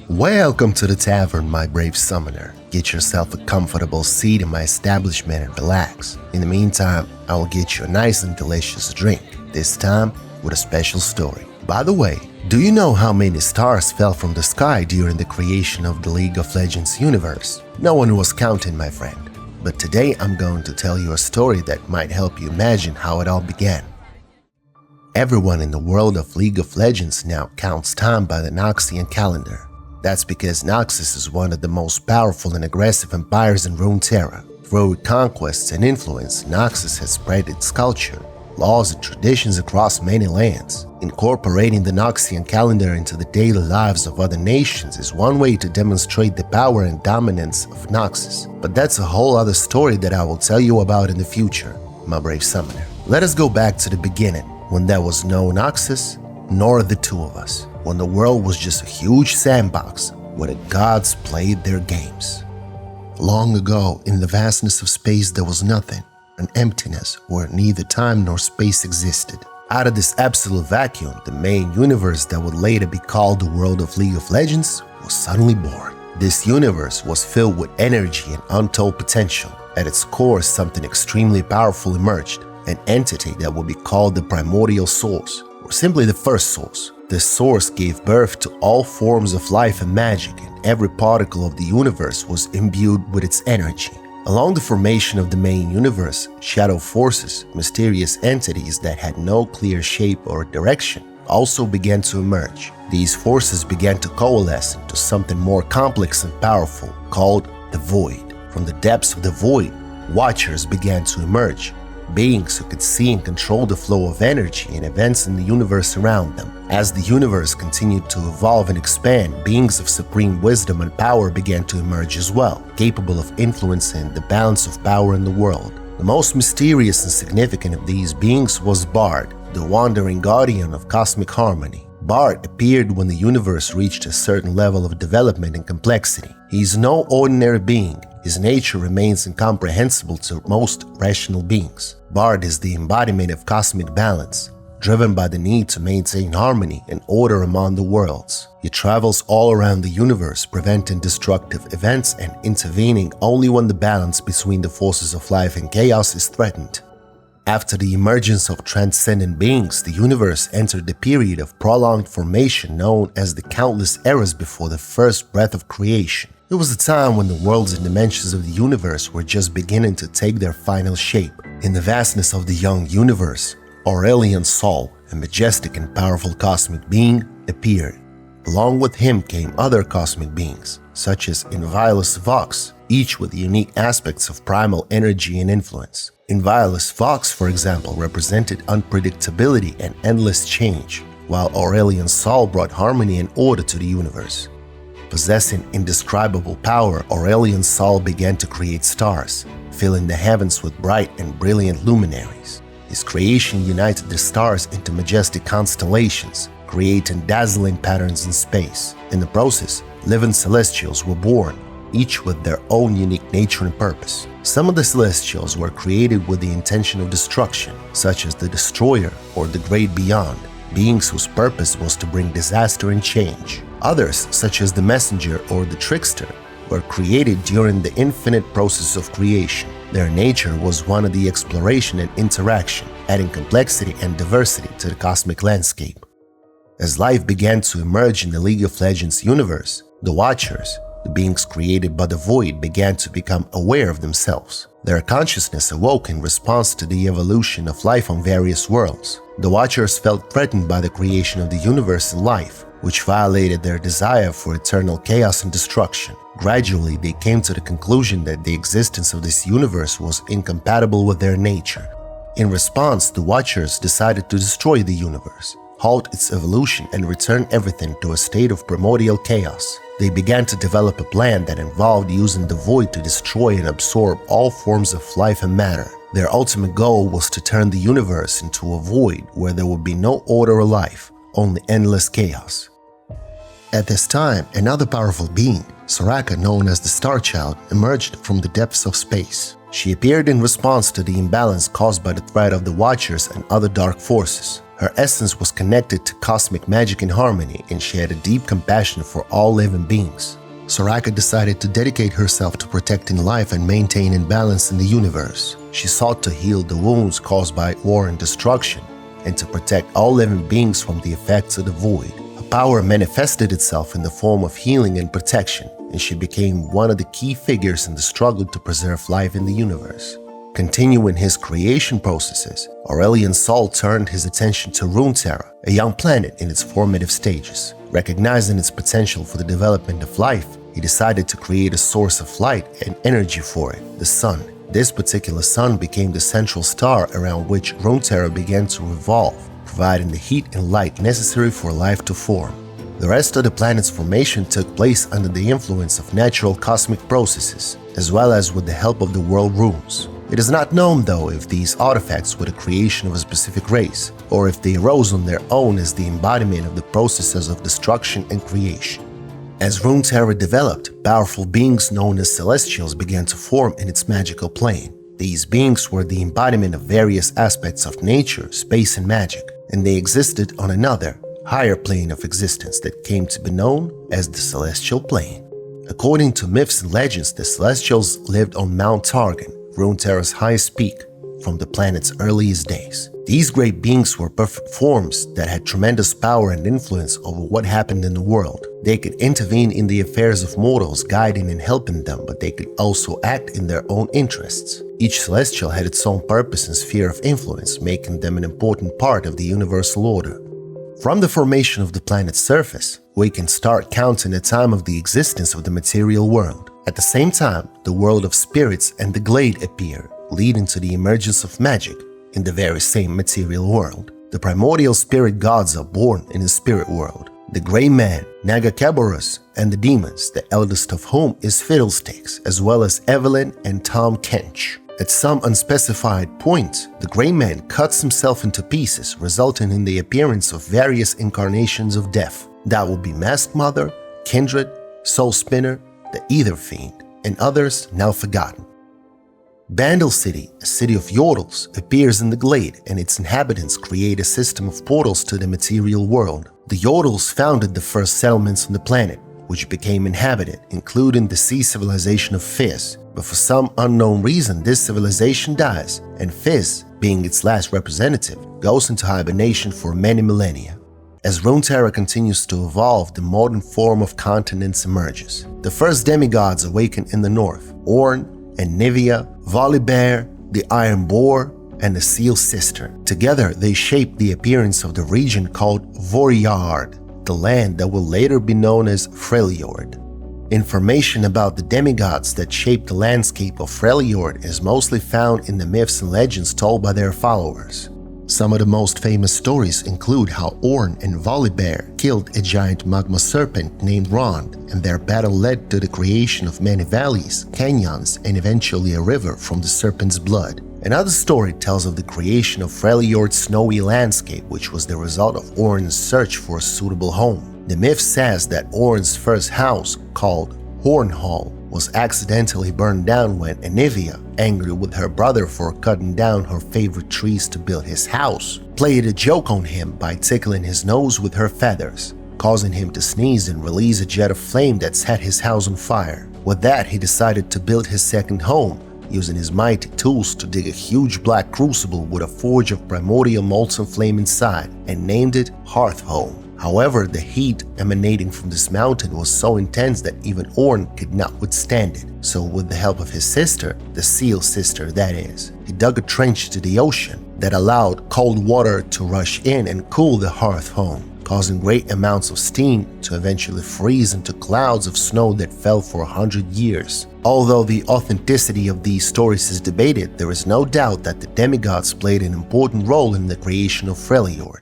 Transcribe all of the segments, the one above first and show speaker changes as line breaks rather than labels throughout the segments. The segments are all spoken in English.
Welcome to the Tavern, my brave summoner. Get yourself a comfortable seat in my establishment and relax. In the meantime, I will get you a nice and delicious drink, this time with a special story. By the way, do you know how many stars fell from the sky during the creation of the League of Legends universe? No one was counting, my friend. But today I'm going to tell you a story that might help you imagine how it all began. Everyone in the world of League of Legends now counts time by the Noxian calendar. That's because Noxus is one of the most powerful and aggressive empires in Runeterra. Through conquests and influence, Noxus has spread its culture, laws and traditions across many lands. Incorporating the Noxian calendar into the daily lives of other nations is one way to demonstrate the power and dominance of Noxus. But that's a whole other story that I will tell you about in the future, my brave summoner. Let us go back to the beginning, when there was no Noxus, nor the two of us, when the world was just a huge sandbox where the gods played their games. Long ago, in the vastness of space, there was nothing, an emptiness where neither time nor space existed. Out of this absolute vacuum, the main universe that would later be called the world of League of Legends was suddenly born. This universe was filled with energy and untold potential. At its core, something extremely powerful emerged, an entity that would be called the primordial source, or simply the first source. This source gave birth to all forms of life and magic, and every particle of the universe was imbued with its energy. Along the formation of the main universe, shadow forces, mysterious entities that had no clear shape or direction, also began to emerge. These forces began to coalesce into something more complex and powerful, called the Void. From the depths of the Void, Watchers began to emerge, beings who could see and control the flow of energy and events in the universe around them. As the universe continued to evolve and expand, beings of supreme wisdom and power began to emerge as well, capable of influencing the balance of power in the world. The most mysterious and significant of these beings was Bard, the wandering guardian of cosmic harmony. Bard appeared when the universe reached a certain level of development and complexity. He is no ordinary being. His nature remains incomprehensible to most rational beings. Bard is the embodiment of cosmic balance, driven by the need to maintain harmony and order among the worlds. He travels all around the universe, preventing destructive events and intervening only when the balance between the forces of life and chaos is threatened. After the emergence of transcendent beings, the universe entered the period of prolonged formation known as the countless eras before the first breath of creation. It was a time when the worlds and dimensions of the universe were just beginning to take their final shape. In the vastness of the young universe, Aurelion Sol, a majestic and powerful cosmic being, appeared. Along with him came other cosmic beings, such as Inviolus Vox, each with unique aspects of primal energy and influence. Inviolus Vox, for example, represented unpredictability and endless change, while Aurelion Sol brought harmony and order to the universe. Possessing indescribable power, Aurelion Sol began to create stars, filling the heavens with bright and brilliant luminaries. His creation united the stars into majestic constellations, creating dazzling patterns in space. In the process, living celestials were born, each with their own unique nature and purpose. Some of the celestials were created with the intention of destruction, such as the Destroyer or the Great Beyond, beings whose purpose was to bring disaster and change. Others, such as the Messenger or the Trickster, were created during the infinite process of creation. Their nature was one of the exploration and interaction, adding complexity and diversity to the cosmic landscape. As life began to emerge in the League of Legends universe, the Watchers, the beings created by the Void, began to become aware of themselves. Their consciousness awoke in response to the evolution of life on various worlds. The Watchers felt threatened by the creation of the universe and life, which violated their desire for eternal chaos and destruction. Gradually, they came to the conclusion that the existence of this universe was incompatible with their nature. In response, the Watchers decided to destroy the universe, halt its evolution, and return everything to a state of primordial chaos. They began to develop a plan that involved using the Void to destroy and absorb all forms of life and matter. Their ultimate goal was to turn the universe into a void where there would be no order or life, only endless chaos. At this time, another powerful being, Soraka, known as the Star Child, emerged from the depths of space. She appeared in response to the imbalance caused by the threat of the Watchers and other dark forces. Her essence was connected to cosmic magic and harmony, and she had a deep compassion for all living beings. Soraka decided to dedicate herself to protecting life and maintaining balance in the universe. She sought to heal the wounds caused by war and destruction, and to protect all living beings from the effects of the void. Her power manifested itself in the form of healing and protection, and she became one of the key figures in the struggle to preserve life in the universe. Continuing his creation processes, Aurelion Sol turned his attention to Runterra, a young planet in its formative stages. Recognizing its potential for the development of life, he decided to create a source of light and energy for it, the sun. This particular sun became the central star around which Runterra began to revolve, providing the heat and light necessary for life to form. The rest of the planet's formation took place under the influence of natural cosmic processes, as well as with the help of the world runes. It is not known, though, if these artifacts were the creation of a specific race, or if they arose on their own as the embodiment of the processes of destruction and creation. As Runterra developed, powerful beings known as celestials began to form in its magical plane. These beings were the embodiment of various aspects of nature, space, and magic, and they existed on another, higher plane of existence that came to be known as the celestial plane. According to myths and legends, the celestials lived on Mount Targon, Runeterra's highest peak, from the planet's earliest days. These great beings were perfect forms that had tremendous power and influence over what happened in the world. They could intervene in the affairs of mortals, guiding and helping them, but they could also act in their own interests. Each celestial had its own purpose and sphere of influence, making them an important part of the universal order. From the formation of the planet's surface, we can start counting the time of the existence of the material world. At the same time, the world of spirits and the glade appear, leading to the emergence of magic in the very same material world. The primordial spirit gods are born in the spirit world. The Grey Man, Nagakaboros, and the demons, the eldest of whom is Fiddlesticks, as well as Evelyn and Tom Kench. At some unspecified point, the Grey Man cuts himself into pieces, resulting in the appearance of various incarnations of death. That will be Mask Mother, Kindred, Soul Spinner, the Ether Fiend, and others now forgotten. Bandle City, a city of yordles, appears in the glade, and its inhabitants create a system of portals to the material world. The yordles founded the first settlements on the planet, which became inhabited, including the sea civilization of Fizz. But for some unknown reason, this civilization dies, and Fizz, being its last representative, goes into hibernation for many millennia. As Runterra continues to evolve, the modern form of continents emerges. The first demigods awaken in the north: Ornn and Nivea, Volibear, the Iron Boar, and the Seal Sister. Together, they shape the appearance of the region called Voriard, the land that will later be known as Freljord. Information about the demigods that shaped the landscape of Freljord is mostly found in the myths and legends told by their followers. Some of the most famous stories include how Ornn and Volibear killed a giant magma serpent named Rond, and their battle led to the creation of many valleys, canyons, and eventually a river from the serpent's blood. Another story tells of the creation of Freljord's snowy landscape, which was the result of Ornn's search for a suitable home. The myth says that Ornn's first house, called Hornhall, was accidentally burned down when Anivia, angry with her brother for cutting down her favorite trees to build his house, played a joke on him by tickling his nose with her feathers, causing him to sneeze and release a jet of flame that set his house on fire. With that, he decided to build his second home, using his mighty tools to dig a huge black crucible with a forge of primordial molten flame inside, and named it Hearthhome. However, the heat emanating from this mountain was so intense that even Ornn could not withstand it. So with the help of his sister, the Seal Sister that is, he dug a trench to the ocean that allowed cold water to rush in and cool the hearth home, causing great amounts of steam to eventually freeze into clouds of snow that fell for 100 years. Although the authenticity of these stories is debated, there is no doubt that the demigods played an important role in the creation of Freljord.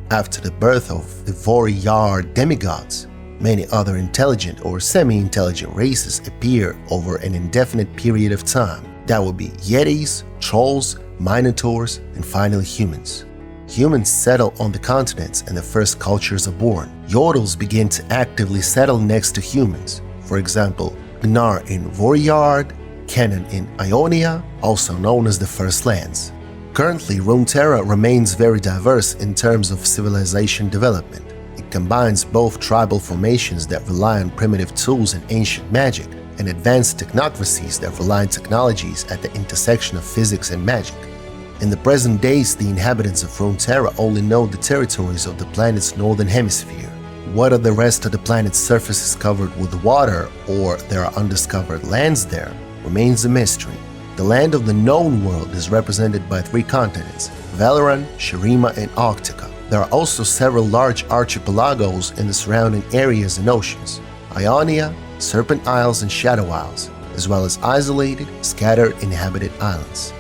After the birth of the Voriard demigods, many other intelligent or semi-intelligent races appear over an indefinite period of time. That would be Yetis, Trolls, Minotaurs, and finally humans. Humans settle on the continents and the first cultures are born. Yordles begin to actively settle next to humans. For example, Gnar in Voriard, Canaan in Ionia, also known as the First Lands. Currently, Runterra remains very diverse in terms of civilization development. It combines both tribal formations that rely on primitive tools and ancient magic, and advanced technocracies that rely on technologies at the intersection of physics and magic. In the present days, the inhabitants of Runterra only know the territories of the planet's northern hemisphere. Whether the rest of the planet's surface is covered with water or there are undiscovered lands there remains a mystery. The land of the known world is represented by 3 continents: Valoran, Shurima, and Arctica. There are also several large archipelagos in the surrounding areas and oceans: Ionia, Serpent Isles, and Shadow Isles, as well as isolated, scattered inhabited islands.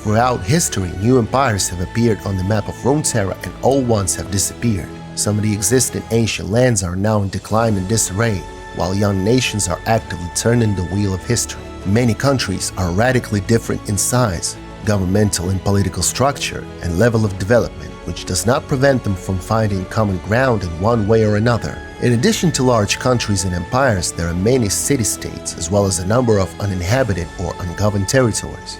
Throughout history, new empires have appeared on the map of Runeterra and old ones have disappeared. Some of the existing ancient lands are now in decline and disarray, while young nations are actively turning the wheel of history. Many countries are radically different in size, governmental and political structure, and level of development, which does not prevent them from finding common ground in one way or another. In addition to large countries and empires, there are many city-states, as well as a number of uninhabited or ungoverned territories.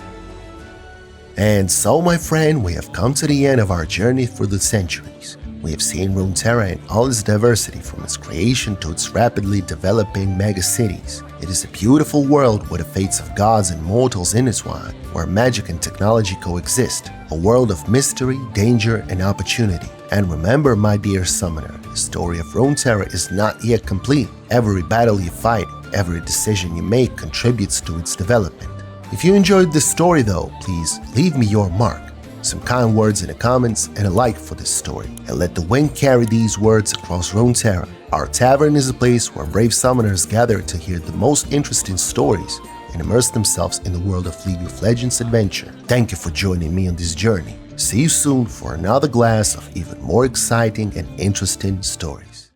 And so, my friend, we have come to the end of our journey through the centuries. We have seen Runterra in all its diversity, from its creation to its rapidly developing mega-cities. It is a beautiful world where the fates of gods and mortals intertwine, where magic and technology coexist, a world of mystery, danger, and opportunity. And remember, my dear summoner, the story of Runterra is not yet complete. Every battle you fight, every decision you make contributes to its development. If you enjoyed this story though, please leave me your mark, some kind words in the comments, and a like for this story, and let the wind carry these words across Runterra. Our tavern is a place where brave summoners gather to hear the most interesting stories and immerse themselves in the world of League of Legends adventure. Thank you for joining me on this journey. See you soon for another glass of even more exciting and interesting stories.